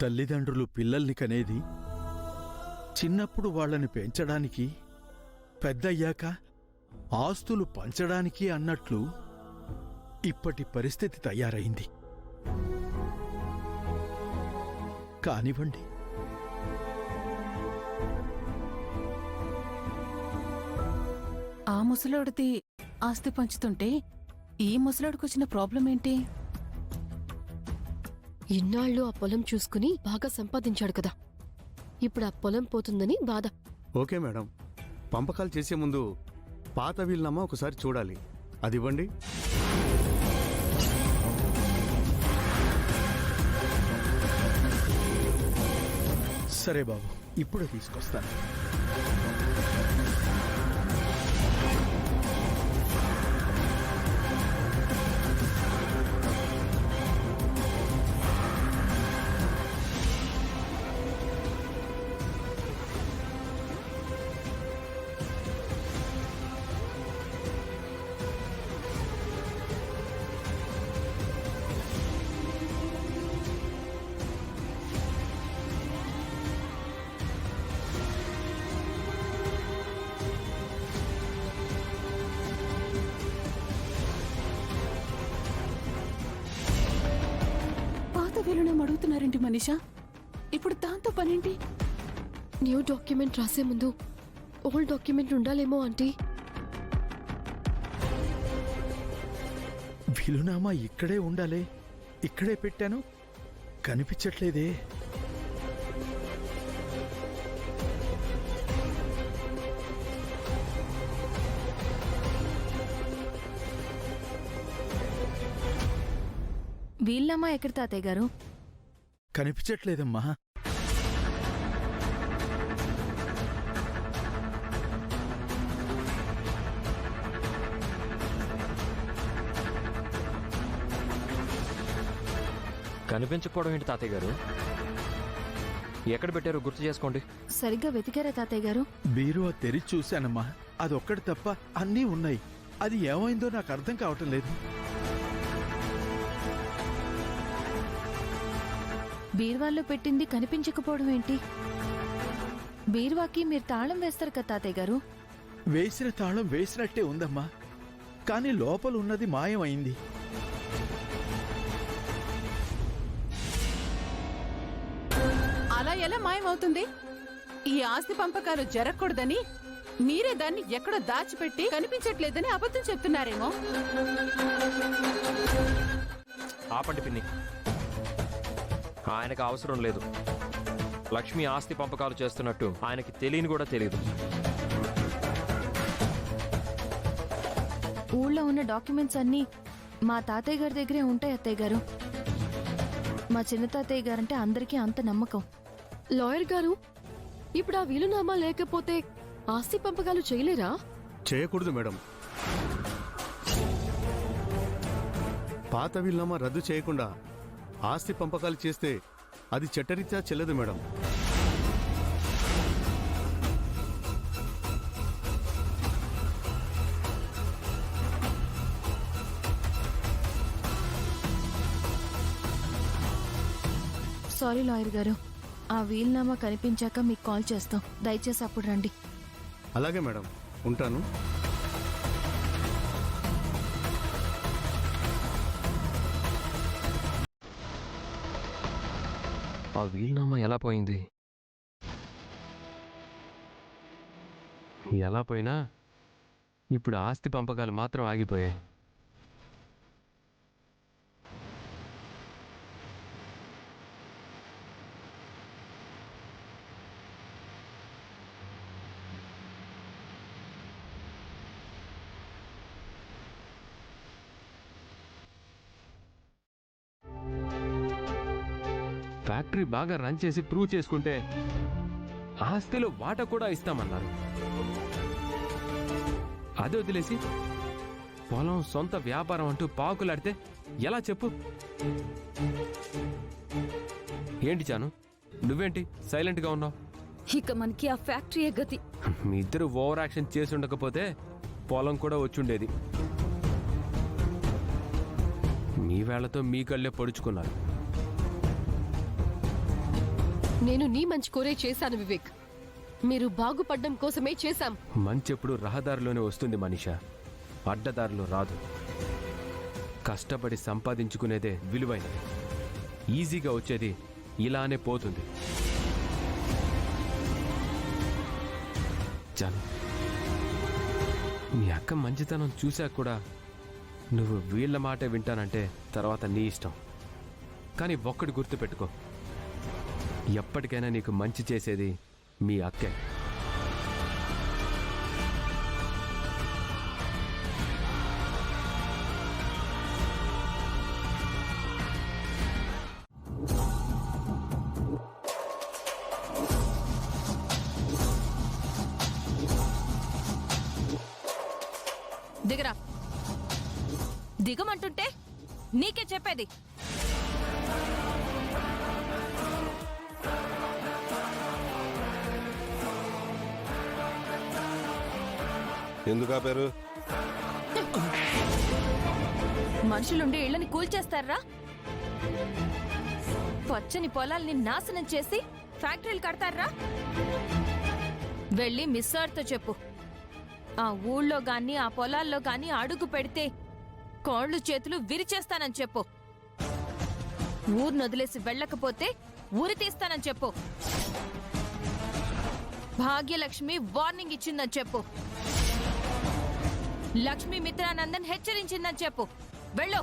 తల్లిదండ్రులు పిల్లల్ని కనేది చిన్నప్పుడు వాళ్ళని పెంచడానికి, పెద్దయ్యాక ఆస్తులు పంచడానికి అన్నట్లు ఇప్పటి పరిస్థితి తయారైంది. కానివ్వండి, ఆ ముసలోడిది ఆస్తి పంచుతుంటే ఈ ముసలోడికొచ్చిన ప్రాబ్లం ఏంటి? ఇన్నాళ్ళు ఆ పొలం చూసుకుని బాగా సంపాదించాడు కదా, ఇప్పుడు ఆ పొలం పోతుందని బాధ. ఓకే మేడం, పంపకాలు చేసే ముందు పాత వీలునామా ఒకసారి చూడాలి. అది ఇవ్వండి. సరే బాబు, ఇప్పుడే తీసుకొస్తాను. వీళ్ళని అడుగుతున్నారేంటి మనీషా? ఇప్పుడు దాంతో పనేంటి? న్యూ డాక్యుమెంట్ రాసే ముందు ఓల్డ్ డాక్యుమెంట్ ఉండాలేమో ఆంటీ. వీలునామా ఇక్కడే ఉండాలే, ఇక్కడే పెట్టాను, కనిపించట్లేదే. వీళ్ళమ్మా ఎక్కడ తాతయ్య గారు? కనిపించట్లేదమ్మా. కనిపించకపోవడం ఏంటి తాతయ్య గారు? ఎక్కడ పెట్టారో గుర్తు చేసుకోండి. సరిగ్గా వెతికారా తాతయ్య గారు? బీరువా తెరిచి చూశానమ్మా, అదొక్కటి తప్ప అన్నీ ఉన్నాయి. అది ఏమైందో నాకు అర్థం కావటం లేదు. బీరువాల్లో పెట్టింది కనిపించకపోవడం ఏంటి? బీరువాకి మీరు తాళం వేస్తారు కదా తాతయ్య గారు? వేసిన తాళం వేసినట్టే ఉందమ్మా, కాని లోపల ఉన్నది మాయమైంది. అలా ఎలా మాయమవుతుంది? ఈ ఆస్తి పంపకాలు జరగకూడదని మీరే దాన్ని ఎక్కడో దాచిపెట్టి కనిపించట్లేదని అబద్ధం చెప్తున్నారేమో. ఆపండి పిన్ని, ఆయనకు అవసరం లేదు. లక్ష్మి ఆస్తి పంపకాలు చేస్తున్నట్టు ఆయనకి తెలియని కూడా తెలియదు. ఊళ్ళో ఉన్న డాక్యుమెంట్స్ అన్నీ మా తాతయ్య గారి దగ్గరే ఉంటాయి అత్తయ్య గారు. మా చిన్న తాతయ్య గారంటే అందరికీ అంత నమ్మకం. లాయర్ గారు, ఇప్పుడు ఆ వీలునామా లేకపోతే ఆస్తి పంపకాలు చేయలేరా? చేయకూడదు మేడం. పాత వీలునామా రద్దు చేయకుండా ఆస్తి పంపకాలు చేస్తే అది చట్టరీత్యా చెల్లదు మేడం. సారీ లాయర్ గారు, ఆ వీలునామా కనిపించాక మీకు కాల్ చేస్తాం. దయచేసి అప్పుడు రండి. అలాగే మేడం, ఉంటాను. ఆ వీలునామా ఎలా పోయింది? ఎలా పోయినా ఇప్పుడు ఆస్తి పంపకాలు మాత్రం ఆగిపోయాయి. ఫ్యాక్టరీ బాగా రన్ చేసి ప్రూవ్ చేసుకుంటే ఆస్తిలో వాటా కూడా ఇస్తామన్నారు. అదే వదిలేసి పొలం సొంత వ్యాపారం అంటూ పాకులాడితే ఎలా చెప్పు? ఏంటి చాను, నువ్వేంటి సైలెంట్గా ఉన్నావు? ఇక మనకి ఆ ఫ్యాక్టరీయే గతి. మీ ఇద్దరు ఓవర్ యాక్షన్ చేసి ఉండకపోతే పొలం కూడా వచ్చుండేది. మీ వేళ్లతో మీ కళ్ళే పొడుచుకున్నారు. నేను నీ మంచి కోరే చేశాను వివేక్. మీరు బాగుపడ్డం కోసమే చేశాం. మంచెప్పుడు రహదారిలోనే వస్తుంది మనీషా, అడ్డదారిలో రాదు. కష్టపడి సంపాదించుకునేదే విలువైనది. ఈజీగా వచ్చేది ఇలానే పోతుంది. చాలు, మీ అక్క మంచితనం చూశాక కూడా నువ్వు వీళ్ళ మాటే వింటానంటే తర్వాత నీ ఇష్టం. కానీ ఒక్కటి గుర్తుపెట్టుకో, ఎప్పటికైనా నీకు మంచి చేసేది మీ అక్కే. దిగరా. దిగమంటుంటే నీకే చెప్పేది. ఎందుకు ఆపారు? మనుషులుండి ఇళ్లని కూల్చేస్తారా? పచ్చని పొలాల్ని నాశనం చేసి ఫ్యాక్టరీలు కడతారా? వెళ్ళి మిస్ సార్తో చెప్పు, ఆ ఊళ్ళో గాని ఆ పొలాల్లో గాని అడుగు పెడితే కాళ్ళు చేతులు విరిచేస్తానని చెప్పు. ఊరు వదిలేసి వెళ్ళకపోతే ఊరి తీస్తానని చెప్పు. భాగ్యలక్ష్మి వార్నింగ్ ఇచ్చిందని చెప్పు. లక్ష్మీ మిత్రానందన్ హెచ్చరించిందని చెప్పు. వెళ్ళు.